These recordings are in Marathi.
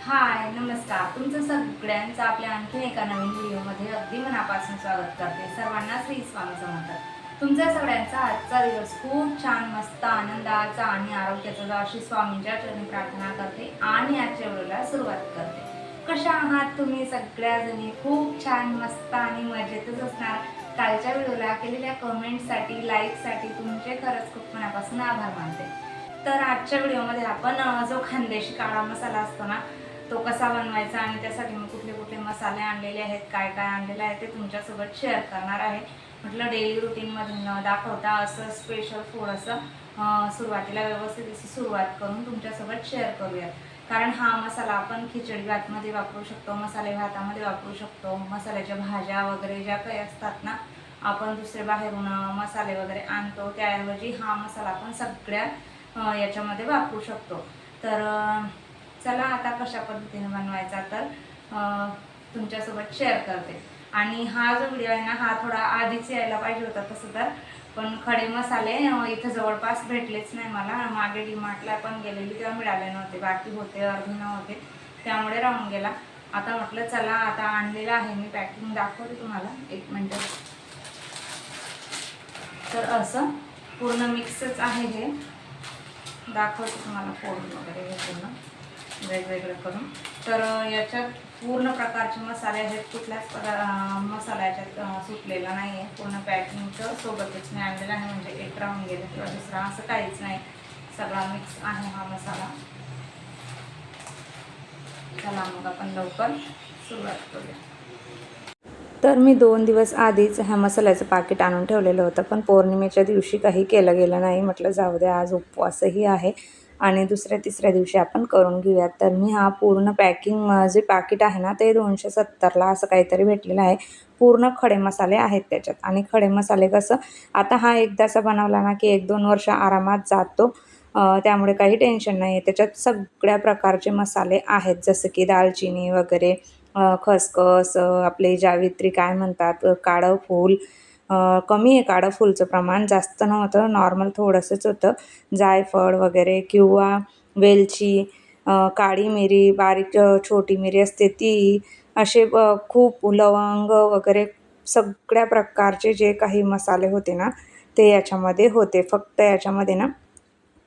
हाय नमस्कार, तुमचं सगळ्यांचं आपल्या आणखीन एका नवीन व्हिडिओमध्ये अगदी मनापासून स्वागत करते। सर्वांना श्री स्वामी समर्थ। तुमच्या सगळ्यांचा आजचा दिवस खूप छान, मस्त, आनंदाचा आणि आरोग्याचा जावो अशी स्वामींच्या चरणी प्रार्थना करते आणि आजच्या व्हिडिओला सुरुवात करते। कशा आहात तुम्ही सगळ्याजणी? खूप छान, मस्त आणि मजेतच असणार। कालच्या व्हिडिओला केलेल्या कमेंटसाठी, लाईकसाठी तुमचे खरंच खूप मनापासून आभार मानते। तर आजच्या व्हिडिओमध्ये आपण जो खानदेशी काळा मसाला असतो ना, तो कसा बनवायचा आणि त्यासाठी मी कुठले कुठले मसाले आणलेले आहेत, काय काय आणलेले आहे ते तुमच्यासोबत शेअर करणार आहे। म्हटलं डेली रुटीनमध्ये न दाखवता असं स्पेशल फूड असं सुरुवातीला व्यवस्थित अशी सुरुवात करून तुमच्यासोबत शेअर करूयात। कारण हा मसाला आपण खिचडी भातमध्ये वापरू शकतो, मसाले भातामध्ये वापरू शकतो, मसाल्याच्या भाज्या वगैरे ज्या काही असतात ना, आपण दुसरे बाहेरून मसाले वगैरे आणतो त्याऐवजी हा मसाला आपण सगळ्या याच्यामध्ये वापरू शकतो। तर चला आता कशा पद्धतीने बनवायचा तर तुमच्यासोबत शेअर करते। आणि हा जो व्हिडिओ आहे ना, हा थोडा आधीच यायला पाहिजे होता तसं तर, पण खडे मसाले इथं जवळपास भेटलेच नाही मला। मागे डीमार्टला पण गेलेली तेव्हा मिळाले नव्हते, बाकी होते, अर्धे नव्हते, त्यामुळे राहून गेला। आता म्हटलं चला आता आणलेलं आहे मी, पॅकिंग दाखवते तुम्हाला, एक मिनिट। तर असं पूर्ण मिक्सच आहे, हे दाखवते तुम्हाला फोडून वगैरे हे पूर्ण वेगवेगळं करून। तर याच्यात पूर्ण प्रकारचे मसाले आहेत, कुठल्याच मसाला याच्यात सुटलेला नाही आहे। पूर्ण पॅकिंगचं सोबतच मी आणलेलं आहे, म्हणजे एक राहून गेलं किंवा दुसरा असं काहीच नाही, सगळा मिक्स आहे हा मसाला। चला मग आपण लवकर सुरुवात करूया। तर मी 2 दिवस आधीच ह्या मसाल्याचं पाकिट आणून ठेवलेलं होतं, पण पौर्णिमेच्या दिवशी काही केलं गेलं नाही। म्हटलं जाऊ द्या, आज उपवासही आहे आणि दुसऱ्या तिसऱ्या दिवशी आपण करून घेऊयात। तर मी हा पूर्ण पॅकिंग जे पाकिट आहे ना, ते 270ला असं काहीतरी भेटलेलं आहे। पूर्ण खडे मसाले आहेत त्याच्यात। आणि खडे मसाले कसं, आता हा एकदाचा बनवला ना की 1-2 वर्ष आरामात जातो, त्यामुळे काही टेन्शन नाही आहे। त्याच्यात सगळ्या प्रकारचे मसाले आहेत, जसं की दालचिनी वगैरे, खसखस, आपले जावित्री काय म्हणतात, काळं फूल, कमी आहे काळं फूलचं प्रमाण, जास्त नव्हतं, नॉर्मल थोडंसंच होतं, जायफळ वगैरे किंवा वेलची, काळी मिरी, बारीक छोटी मिरी असते ती, असे खूप लवंग वगैरे सगळ्या प्रकारचे जे काही मसाले होते ना, ते याच्यामध्ये होते। फक्त याच्यामध्ये ना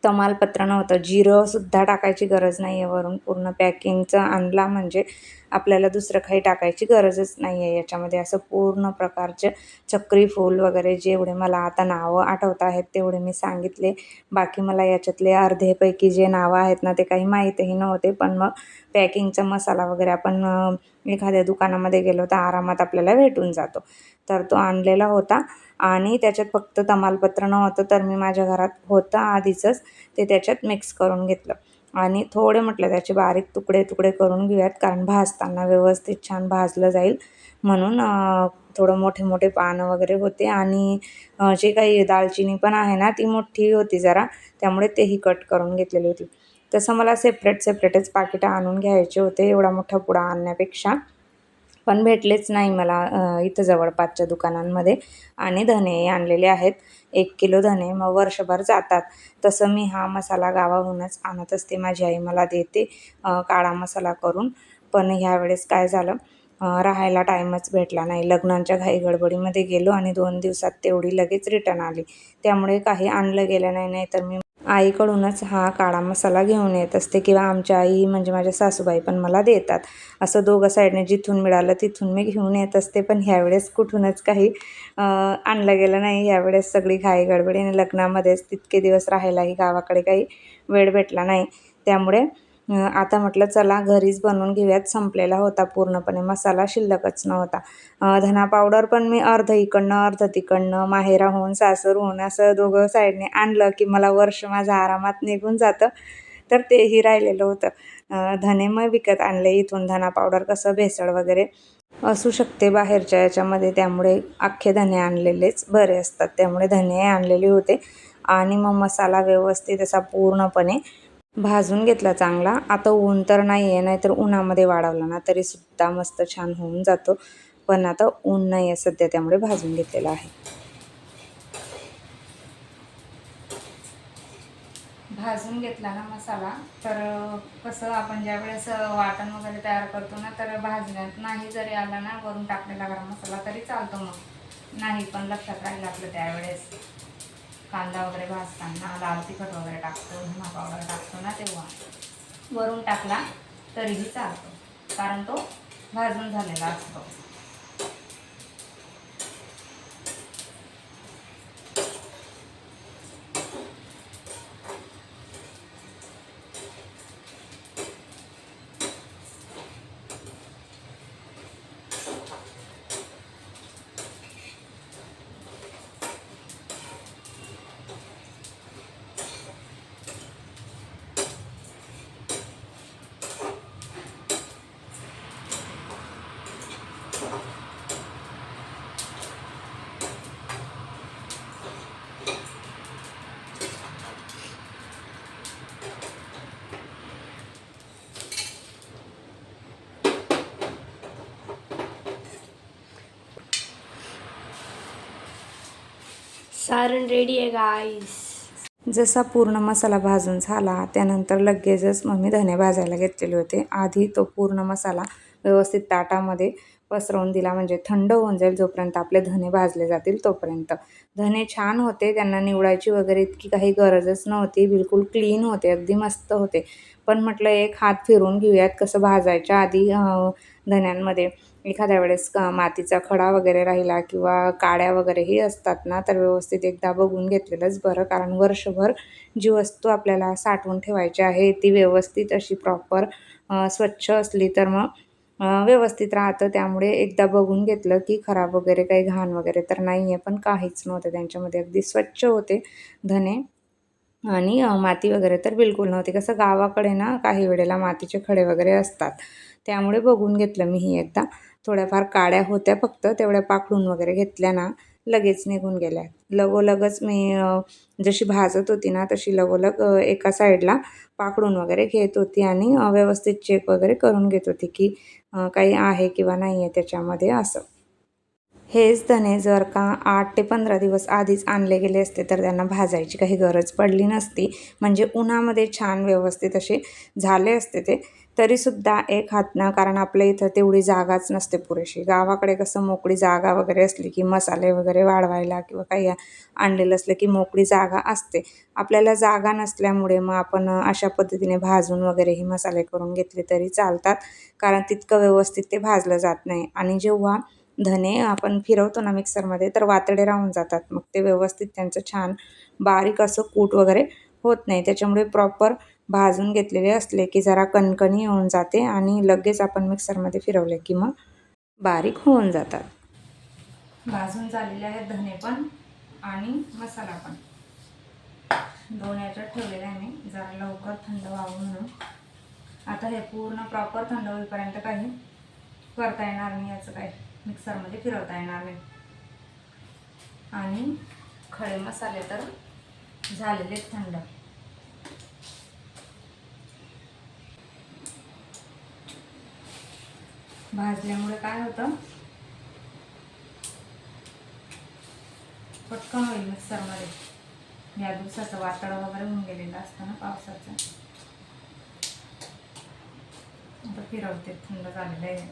तमालपत्र नव्हतं, जिरंसुद्धा टाकायची गरज नाही आहे वरून। पूर्ण पॅकिंगचं आणला म्हणजे आपल्याला दुसरं काही टाकायची गरजच नाही आहे याच्यामध्ये। असं पूर्ण प्रकारचे चक्री फूल वगैरे जेवढे मला आता नावं आठवत आहेत तेवढे मी सांगितले। बाकी मला याच्यातले अर्धेपैकी जे नावं आहेत ना, ते काही माहीतही नव्हते, पण मग पॅकिंगचा मसाला वगैरे आपण एखाद्या दुकानामध्ये गेलो तर आरामात आपल्याला भेटून जातो। तर तो आणलेला होता आणि त्याच्यात फक्त तमालपत्र नव्हतं, तर मी माझ्या घरात होतं आधीचंच, ते त्याच्यात मिक्स करून घेतलं। आणि थोडे म्हटलं त्याचे बारीक तुकडे तुकडे करून घेऊयात, कारण भाजताना व्यवस्थित छान भाजलं जाईल म्हणून। थोडं मोठे मोठे पानं वगैरे होते आणि जे काही दालचिनी पण आहे ना, ती मोठी होती जरा, त्यामुळे तेही कट करून घेतलेली होती। तसं मला सेपरेटच पाकिटं आणून घ्यायचे होते, एवढा मोठा पुडा आणण्यापेक्षा, पण भेटलेच नाही मला इथं जवळपासच्या दुकानांमध्ये। आणि धने आणलेले आहेत, 1 किलो धने, मग वर्षभर जातात। तसं मी हा मसाला गावाहूनच आणत असते, माझी आई मला देते काळा मसाला करून। पण ह्यावेळेस काय झालं, राहायला टाईमच भेटला नाही, लग्नांच्या घाई गडबडीमध्ये गेलो आणि 2 दिवसात तेवढी लगेच रिटर्न आली, त्यामुळे काही आणलं गेलं नाही। नाही तर मी आईकडूनच हा काळा मसाला घेऊन येत असते, किंवा आमच्या आई म्हणजे माझ्या सासूबाई पण मला देतात। असं दोघं साईडने जिथून मिळालं तिथून मी घेऊन येत असते। पण ह्यावेळेस कुठूनच काही आणलं गेलं नाही। ह्यावेळेस सगळी घाई गडबडीने लग्नामध्येच तितके दिवस राहायलाही गावाकडे काही वेळ भेटला नाही, त्यामुळे आता म्हटलं चला घरीच बनवून घेऊयात। संपलेला होता पूर्णपणे मसाला, शिल्लकच नव्हता। धना पावडर पण मी अर्ध इकडनं अर्ध तिकडनं, माहेराहून सासरहून असं दोघं साईडने आणलं की मला वर्ष माझं आरामात निघून जातं, तर तेही राहिलेलं होतं। धने मग विकत आणले इथून। धना पावडर कसं भेसळ वगैरे असू शकते बाहेरच्या याच्यामध्ये, त्यामुळे अख्खे धने आणलेलेच बरे असतात, त्यामुळे धने आणलेले होते। आणि मग मसाला व्यवस्थित असा पूर्णपणे भाजून घेतला चांगला। आता ऊन तर नाही आहे, नाहीतर उन्हामध्ये वाळवला ना तरीसुद्धा मस्त छान होऊन जातो, पण आता ऊन नाही आहे सध्या, त्यामुळे भाजून घेतलेला आहे। भाजून घेतला ना मसाला, तर कसं आपण ज्या वेळेस वाटण वगैरे तयार करतो ना, तर भाजण्यात नाही जरी आला ना वरून टाकलेला गरम मसाला तरी चालतो. मग नाही पण लक्षात राहील आपलं त्यावेळेस कांदा वगैरे भाजताना लाल तिखट वगैरे टाकतो, धना पावडर टाकतो ना, तेव्हा वरून टाकला तरीही चालतो, कारण तो भाजून झालेला असतो. सारण रेडी आहे गाईस. जसा पूर्ण मसाला भाजून झाला त्यानंतर लगेचच मग मी धने भाजायला घेतलेले होते. आधी तो पूर्ण मसाला व्यवस्थित ताटामध्ये पसरवून दिला, म्हणजे थंड होऊन जाईल जोपर्यंत आपले धने भाजले जातील तोपर्यंत. धने छान होते, त्यांना निवडायची वगैरे इतकी काही गरजच नव्हती, बिलकुल क्लीन होते, अगदी मस्त होते. पण म्हटलं एक हात फिरून घेऊयात कसं भाजायच्या आधी धन्यांमध्ये एखाद्या वेळेस मातीचा खडा वगैरे राहिला किंवा काड्या वगैरेही असतात ना, तर व्यवस्थित एकदा बघून घेतलेलंच बरं, कारण वर्षभर जी वस्तू आपल्याला साठवून ठेवायची आहे ती व्यवस्थित अशी प्रॉपर स्वच्छ असली तर मग व्यवस्थित राहतं. त्यामुळे एकदा बघून घेतलं की खराब वगैरे काही घाण वगैरे तर नाही आहे, पण काहीच नव्हतं त्यांच्यामध्ये, अगदी स्वच्छ होते धने. आणि माती वगैरे तर बिलकुल नव्हती. कसं गावाकडे ना काही वेळेला मातीचे खडे वगैरे असतात, त्यामुळे बघून घेतलं मीही एकदा. थोड्याफार काड्या होत्या, फक्त तेवढ्या पाकडून वगैरे घेतल्या ना लगेच निघून गेल्या. लगोलगच मी जशी भाजत होती ना तशी लगोलग एका साईडला पाकडून वगैरे घेत होती आणि व्यवस्थित चेक वगैरे करून घेत होती की काही आहे किंवा नाही आहे त्याच्यामध्ये असं. हेच धने जर का 8 ते 15 दिवस आधीच आणले गेले असते तर त्यांना भाजायची काही गरज पडली नसती, म्हणजे उन्हामध्ये छान व्यवस्थित असे झाले असते ते. तरीसुद्धा एक हात ना, कारण आपल्या इथं तेवढी जागाच नसते पुरेशी. गावाकडे कसं मोकळी जागा वगैरे असली की मसाले वगैरे वाढवायला किंवा काही आणलेलं असलं की मोकळी जागा असते. आपल्याला जागा नसल्यामुळे मग आपण अशा पद्धतीने भाजून वगैरे ही मसाले करून घेतले तरी चालतात, कारण तितकं व्यवस्थित ते भाजलं जात नाही. आणि जेव्हा धने आपण फिरवतो ना मिक्सरमध्ये तर वातडे राहून जातात, मग ते व्यवस्थित त्यांचं छान बारीक असं कूट वगैरे होत नाही. त्याच्यामुळे प्रॉपर भाजून घेतलेले असले की जरा कणकणी होऊन जाते आणि लगेच आपण मिक्सरमध्ये फिरवले की मग बारीक होऊन जातात. भाजून झालेले आहेत धने पण आणि मसाला पण. दोन याच्यात ठेवलेलं आहे मी, जरा लवकर थंड व्हावं म्हणून. आता हे पूर्ण प्रॉपर थंड होईपर्यंत काही करता येणार नाही, याचं काही मिक्सरमध्ये फिरवता येणार नाही. आणि खडे मसाले तर झालेले थंड. भाजल्यामुळे काय होतं, पटकन होईल मिक्सरमध्ये. या दिवसाचं वातावरण वगैरे होऊन गेलेलं असतं ना पावसाचं. आता फिरवते, थंड झालेलं आहे.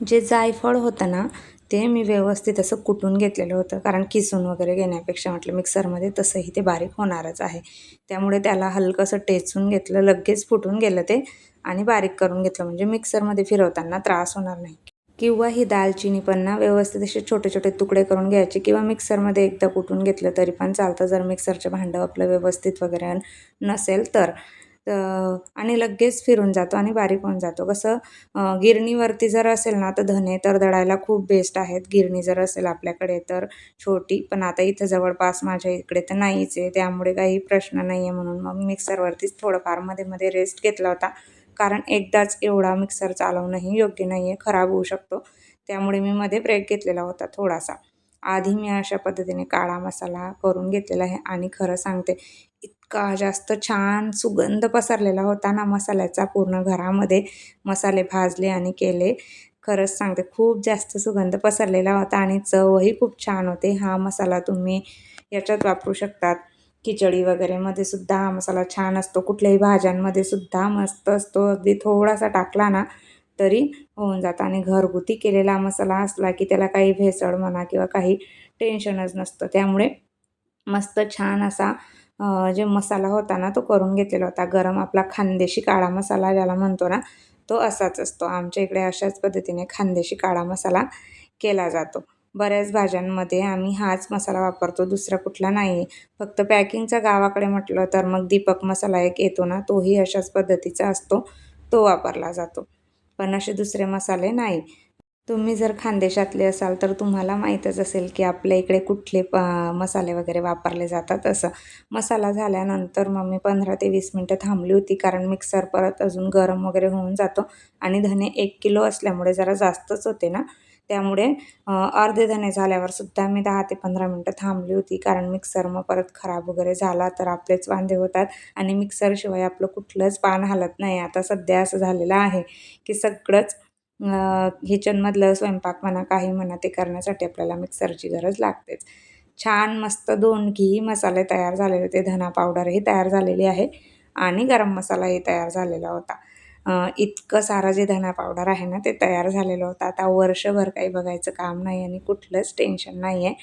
जे जायफळ होतं ना ते मी व्यवस्थित असं कुटून घेतलेलं होतं, कारण किसून वगैरे घेण्यापेक्षा म्हटलं मिक्सरमध्ये तसंही ते बारीक होणारच आहे. त्यामुळे त्याला हलकंसं टेचून घेतलं, लगेच फुटून गेलं ते आणि बारीक करून घेतलं, म्हणजे मिक्सरमध्ये फिरवताना त्रास होणार नाही. किंवा ही दालचिनी पण ना व्यवस्थित असे छोटे छोटे तुकडे करून घ्यायचे किंवा मिक्सरमध्ये एकदा कुटून घेतलं तरी पण चालतं, जर मिक्सरचं भांडं आपलं व्यवस्थित वगैरे नसेल तर. आणि लगेच फिरून जातो आणि बारीक होऊन जातो. कसं गिरणीवरती जर असेल ना तर धने तर दळायला खूप बेस्ट आहेत, गिरणी जर असेल आपल्याकडे तर छोटी. पण आता इथं जवळपास माझ्या इकडे तर नाहीच आहे, त्यामुळे काही प्रश्न नाही आहे, म्हणून मग मिक्सरवरतीच थोडंफार मध्ये मध्ये रेस्ट घेतला होता, कारण एकदाच एवढा मिक्सर चालवणंही योग्य नाही आहे, खराब होऊ शकतो. त्यामुळे मी मध्ये ब्रेक घेतलेला होता थोडासा. आधी मी अशा पद्धतीने काळा मसाला करून घेतलेला आहे आणि खरं सांगते इतका जास्त छान सुगंध पसरलेला होता ना मसाल्याचा, पूर्ण घरामध्ये मसाले भाजले आणि केले. खरंच सांगते खूप जास्त सुगंध पसरलेला होता आणि चवही खूप छान होते. हा मसाला तुम्ही याच्यात वापरू शकतात, खिचडी वगैरेमध्ये सुद्धा हा मसाला छान असतो. कुठल्याही भाज्यांमध्ये सुद्धा मस्त असतो. अगदी थोडासा टाकला ना तरी होऊन जातं आणि घरगुती केलेला मसाला असला की त्याला काही भेसळ म्हणा किंवा काही टेन्शनच नसतं. त्यामुळे मस्त छान असा जे मसाला होता ना तो करून घेतलेला होता. गरम आपला खानदेशी काळा मसाला ज्याला म्हणतो ना तो असाच असतो. आमच्या इकडे अशाच पद्धतीने खानदेशी काळा मसाला केला जातो. बऱ्याच भाज्यांमध्ये आम्ही हाच मसाला वापरतो, दुसरा कुठला नाही. फक्त पॅकिंगचा गावाकडे म्हटलं तर मग दीपक मसाला एक येतो ना तोही अशाच पद्धतीचा असतो, तो वापरला जातो. पण असे दुसरे मसाले नाही. तुम्ही जर खानदेशातले असाल तर तुम्हाला माहीतच असेल की आपल्या इकडे कुठले मसाले वगैरे वापरले जातात. असं मसाला झाल्यानंतर मग मी 15 ते 20 मिनटं थांबली होती, कारण मिक्सर परत अजून गरम वगैरे होऊन जातो आणि धने 1 किलो असल्यामुळे जरा जास्तच होते ना, त्यामुळे अर्धे धने झाल्यावर सुद्धा मी 10 ते 15 मिनटं थांबली होती, कारण मिक्सर मग परत खराब वगैरे झाला तर आपलेच वांदे होतात आणि मिक्सरशिवाय आपलं कुठलंच पान हलत नाही. आता सध्या असं झालेलं आहे की सगळंच किचनमधलं स्वयंपाक म्हणा, काही म्हणा, ते करण्यासाठी आपल्याला मिक्सरची गरज लागतेच. छान मस्त 2 मसाले तयार झालेले होते. धना पावडरही तयार झालेली आहे आणि गरम मसालाही तयार झालेला होता. इतकं सारं जे धना पावडर आहे ना ते तयार झालेलं होतं. आता वर्षभर काही बघायचं काम नाही आणि कुठलंच टेन्शन नाही आहे.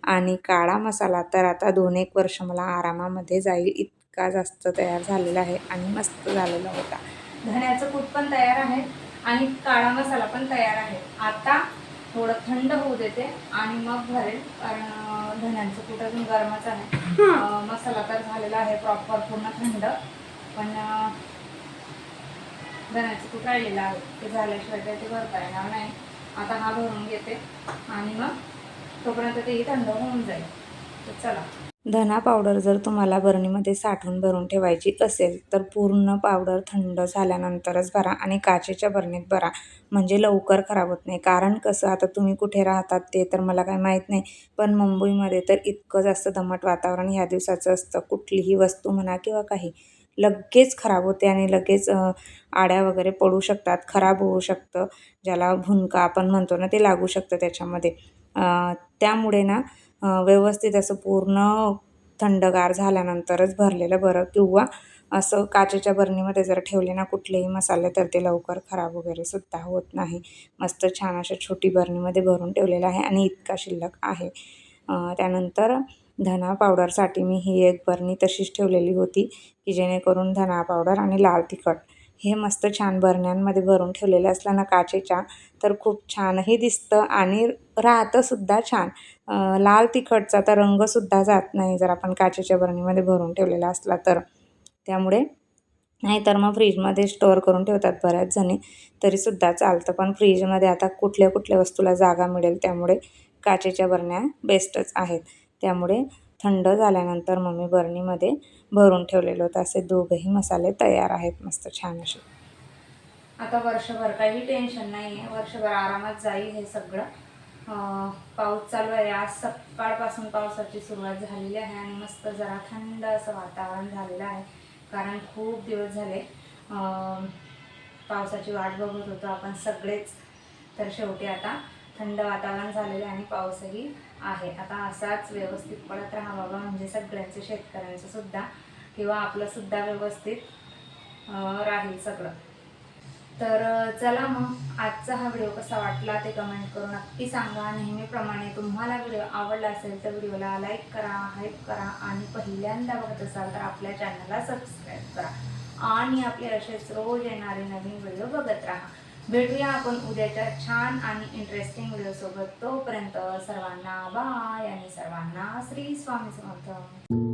आणि काळा मसाला तर आता 2-1 वर्ष मला आरामामध्ये जाईल, इतका जास्त तयार झालेला आहे आणि मस्त झालेला होता. धण्याचं कूट पण तयार आहे आणि काळा मसाला पण तयार आहे. आता थोडं थंड होऊ देते आणि मग घालेल, कारण धण्यांचं कूट अजून गरमच आहे. मसाला तर झालेला आहे प्रॉपर पूर्ण थंड, पण धण्याचं कूट राहिलेलं आहे. ते झाल्याशिवाय ते भरता येणार नाही. आता हा भरून घेते आणि मग तोपर्यंत तेही थंड होऊन जाईल. तर चला. धना पावडर जर तुम्हाला बरणीमध्ये साठवून भरून ठेवायची असेल तर पूर्ण पावडर थंड झाल्यानंतरच भरा आणि काचेच्या बरणीत भरा, म्हणजे लवकर खराब होत नाही. कारण कसं, आता तुम्ही कुठे राहतात ते तर मला काही माहीत नाही, पण मुंबईमध्ये तर इतकं जास्त दमट वातावरण ह्या दिवसाचं असतं. कुठलीही वस्तू म्हणा किंवा काही लगेच खराब होते आणि लगेच आड्या वगैरे पडू शकतात, खराब होऊ शकतं. ज्याला भुणका आपण म्हणतो ना ते लागू शकतं त्याच्यामध्ये. त्यामुळे ना व्यवस्थित असं पूर्ण थंडगार झाल्यानंतरच भरलेलं बरं, किंवा असं काचेच्या बरणीमध्ये जर ठेवले ना कुठलेही मसाले तर ते लवकर खराब वगैरे सुद्धा होत नाही. मस्त छान अशा छोटी बरणीमध्ये भरून ठेवलेलं आहे आणि इतका शिल्लक आहे. त्यानंतर धना पावडरसाठी मी ही एक बरणी तशीच ठेवलेली होती की जेणेकरून धना पावडर आणि लाल तिखट हे मस्त छान बरण्यांमध्ये भरून ठेवलेलं असलं ना काचेच्या, तर खूप छानही दिसतं आणि राहतंसुद्धा छान. लाल तिखटचा तर रंगसुद्धा जात नाही जर आपण काचेच्या बरणीमध्ये भरून ठेवलेला असला तर. त्यामुळे नाहीतर मग फ्रीजमध्ये स्टोअर करून ठेवतात बऱ्याच जणी, तरीसुद्धा चालतं. पण फ्रीजमध्ये आता कुठल्या कुठल्या वस्तूला जागा मिळेल, त्यामुळे काचेच्या बरण्या बेस्टच आहेत. त्यामुळे थंड झाल्यानंतर मग मी बरणीमध्ये भरून ठेवलेलं होतं. असे दोघंही मसाले तयार आहेत मस्त छान असे. आता वर्षभर काही टेन्शन नाही आहे, वर्षभर आरामात जाईल हे सगळं. पाऊस चालू आहे, आज सकाळपासून पावसाची सुरुवात झालेली आहे आणि मस्त जरा थंड असं वातावरण झालेलं आहे, कारण खूप दिवस झाले पावसाची वाट बघत होतो आपण सगळेच. तर शेवटी आता थंड वातावरण झालेलं आहे आणि पाऊसही आहे. आता असाच व्यवस्थित पडत राहा बाबा, म्हणजे सगळ्यांचं, शेतकऱ्यांचं सुद्धा किंवा आपलं सुद्धा व्यवस्थित राहील सगळं. तर चला मग आजचा हा व्हिडिओ कसा वाटला ते कमेंट करून नक्की सांगा. नेहमीप्रमाणे तुम्हाला व्हिडिओ आवडला असेल तर व्हिडिओला लाईक करा, हाईप करा आणि पहिल्यांदा बघत असाल तर आपल्या चॅनलला सबस्क्राईब करा आणि आपले असेच रोज येणारे नवीन व्हिडिओ बघत राहा. भेटूया आपण उद्याच्या छान आणि इंटरेस्टिंग व्हिडिओसोबत. तोपर्यंत सर्वांना बाय आणि सर्वांना श्री स्वामी समर्थ.